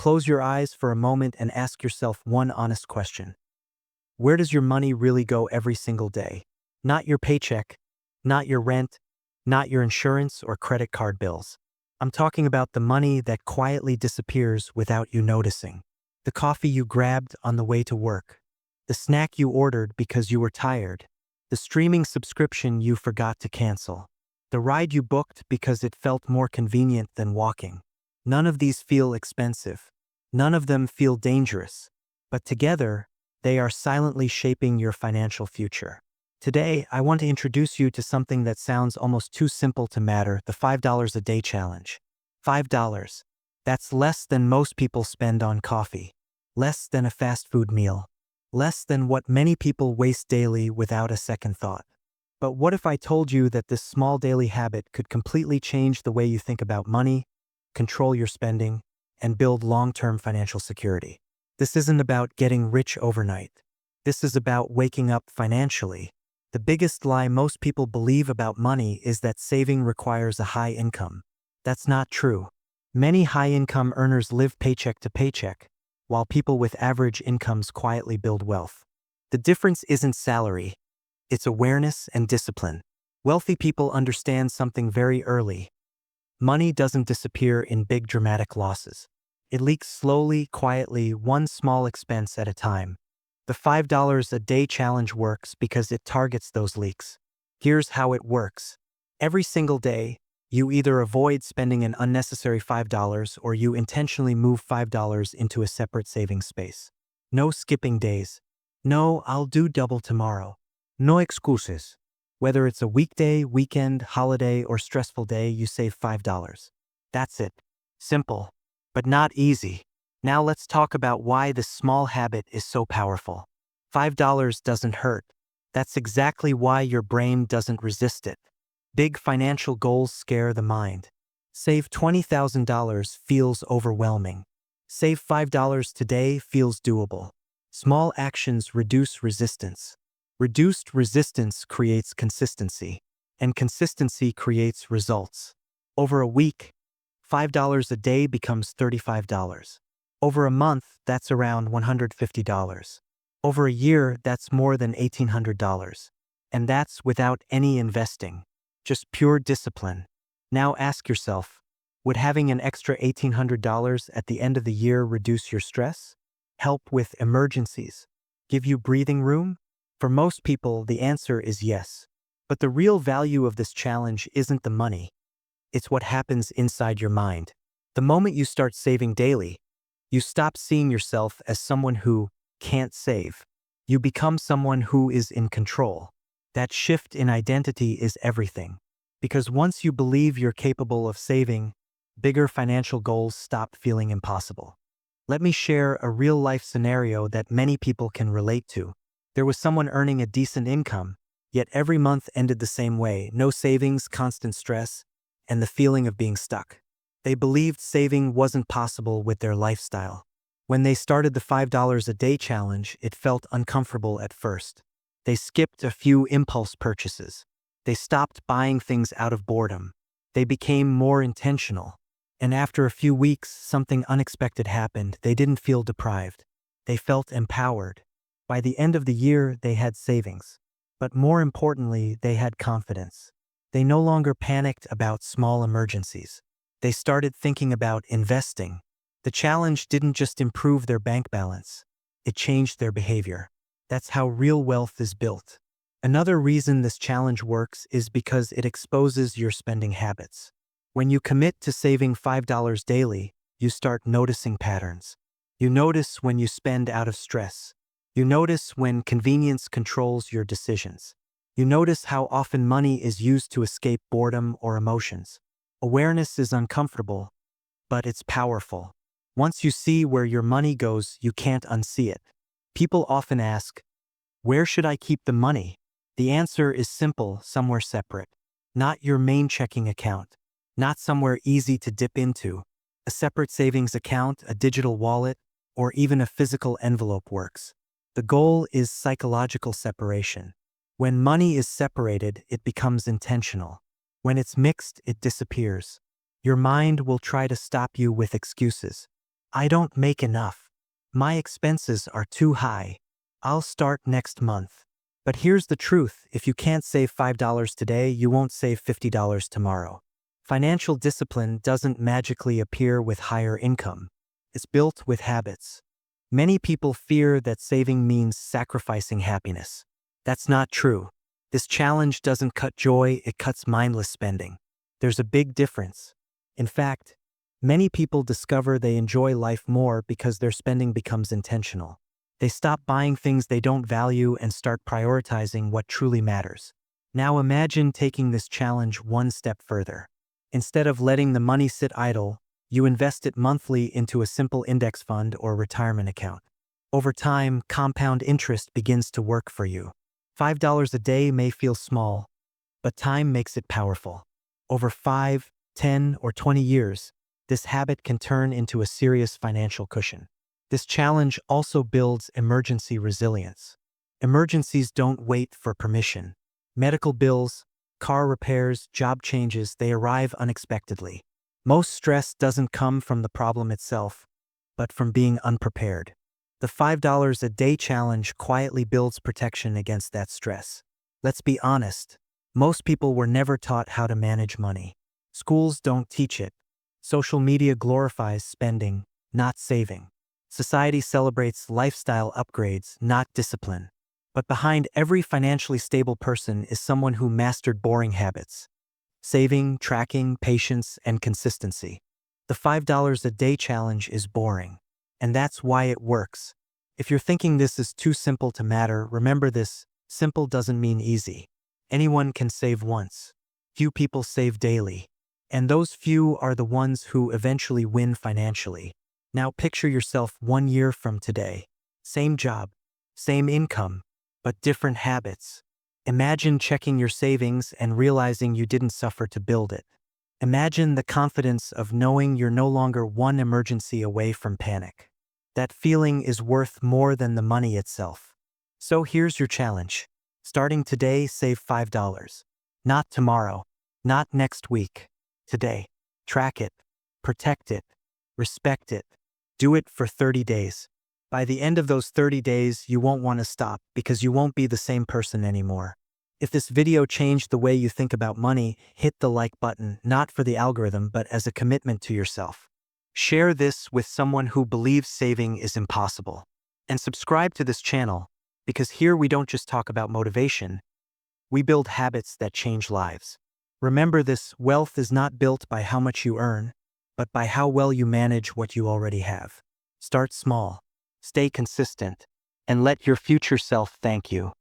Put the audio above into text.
close your eyes for a moment and ask yourself one honest question. Where does your money really go every single day? Not your paycheck, not your rent, not your insurance or credit card bills. I'm talking about the money that quietly disappears without you noticing. The coffee you grabbed on the way to work. The snack you ordered because you were tired. The streaming subscription you forgot to cancel. The ride you booked because it felt more convenient than walking. None of these feel expensive. None of them feel dangerous. But together, they are silently shaping your financial future. Today, I want to introduce you to something that sounds almost too simple to matter: the $5 a day challenge. $5. That's less than most people spend on coffee. Less than a fast food meal. Less than what many people waste daily without a second thought. But what if I told you that this small daily habit could completely change the way you think about money, control your spending, and build long-term financial security? This isn't about getting rich overnight. This is about waking up financially. The biggest lie most people believe about money is that saving requires a high income. That's not true. Many high-income earners live paycheck to paycheck, while people with average incomes quietly build wealth. The difference isn't salary. It's awareness and discipline. Wealthy people understand something very early. Money doesn't disappear in big dramatic losses. It leaks slowly, quietly, one small expense at a time. The $5 a day challenge works because it targets those leaks. Here's how it works. Every single day, you either avoid spending an unnecessary $5 or you intentionally move $5 into a separate savings space. No skipping days. No, I'll do double tomorrow. No excuses. Whether it's a weekday, weekend, holiday, or stressful day, you save $5. That's it. Simple, but not easy. Now let's talk about why this small habit is so powerful. $5 doesn't hurt. That's exactly why your brain doesn't resist it. Big financial goals scare the mind. Save $20,000 feels overwhelming. Save $5 today feels doable. Small actions reduce resistance. Reduced resistance creates consistency, and consistency creates results. Over a week, $5 a day becomes $35. Over a month, that's around $150. Over a year, that's more than $1,800. And that's without any investing, just pure discipline. Now ask yourself, would having an extra $1,800 at the end of the year reduce your stress? Help with emergencies? Give you breathing room? For most people, the answer is yes. But the real value of this challenge isn't the money. It's what happens inside your mind. The moment you start saving daily, you stop seeing yourself as someone who can't save. You become someone who is in control. That shift in identity is everything. Because once you believe you're capable of saving, bigger financial goals stop feeling impossible. Let me share a real-life scenario that many people can relate to. There was someone earning a decent income, yet every month ended the same way: no savings, constant stress, and the feeling of being stuck. They believed saving wasn't possible with their lifestyle. When they started the $5 a day challenge, it felt uncomfortable at first. They skipped a few impulse purchases. They stopped buying things out of boredom. They became more intentional. And after a few weeks, something unexpected happened. They didn't feel deprived. They felt empowered. By the end of the year, they had savings. But more importantly, they had confidence. They no longer panicked about small emergencies. They started thinking about investing. The challenge didn't just improve their bank balance. It changed their behavior. That's how real wealth is built. Another reason this challenge works is because it exposes your spending habits. When you commit to saving $5 daily, you start noticing patterns. You notice when you spend out of stress. You notice when convenience controls your decisions. You notice how often money is used to escape boredom or emotions. Awareness is uncomfortable, but it's powerful. Once you see where your money goes, you can't unsee it. People often ask, where should I keep the money? The answer is simple: somewhere separate. Not your main checking account. Not somewhere easy to dip into. A separate savings account, a digital wallet, or even a physical envelope works. The goal is psychological separation. When money is separated, it becomes intentional. When it's mixed, it disappears. Your mind will try to stop you with excuses. I don't make enough. My expenses are too high. I'll start next month. But here's the truth, if you can't save $5 today, you won't save $50 tomorrow. Financial discipline doesn't magically appear with higher income. It's built with habits. Many people fear that saving means sacrificing happiness. That's not true. This challenge doesn't cut joy, it cuts mindless spending. There's a big difference. In fact, many people discover they enjoy life more because their spending becomes intentional. They stop buying things they don't value and start prioritizing what truly matters. Now imagine taking this challenge one step further. Instead of letting the money sit idle, you invest it monthly into a simple index fund or retirement account. Over time, compound interest begins to work for you. $5 a day may feel small, but time makes it powerful. Over 5, 10, or 20 years, this habit can turn into a serious financial cushion. This challenge also builds emergency resilience. Emergencies don't wait for permission. Medical bills, car repairs, job changes, they arrive unexpectedly. Most stress doesn't come from the problem itself, but from being unprepared. The $5 a day challenge quietly builds protection against that stress. Let's be honest, most people were never taught how to manage money. Schools don't teach it. Social media glorifies spending, not saving. Society celebrates lifestyle upgrades, not discipline. But behind every financially stable person is someone who mastered boring habits: saving, tracking, patience, and consistency. The $5 a day challenge is boring. And that's why it works. If you're thinking this is too simple to matter, remember this: simple doesn't mean easy. Anyone can save once. Few people save daily. And those few are the ones who eventually win financially. Now picture yourself 1 year from today. Same job, same income, but different habits. Imagine checking your savings and realizing you didn't suffer to build it. Imagine the confidence of knowing you're no longer one emergency away from panic. That feeling is worth more than the money itself. So here's your challenge. Starting today, save $5. Not tomorrow, not next week. Today. Track it, protect it, respect it. Do it for 30 days. By the end of those 30 days, you won't want to stop because you won't be the same person anymore. If this video changed the way you think about money, hit the like button, not for the algorithm, but as a commitment to yourself. Share this with someone who believes saving is impossible. And subscribe to this channel, because here we don't just talk about motivation, we build habits that change lives. Remember this: wealth is not built by how much you earn, but by how well you manage what you already have. Start small, stay consistent, and let your future self thank you.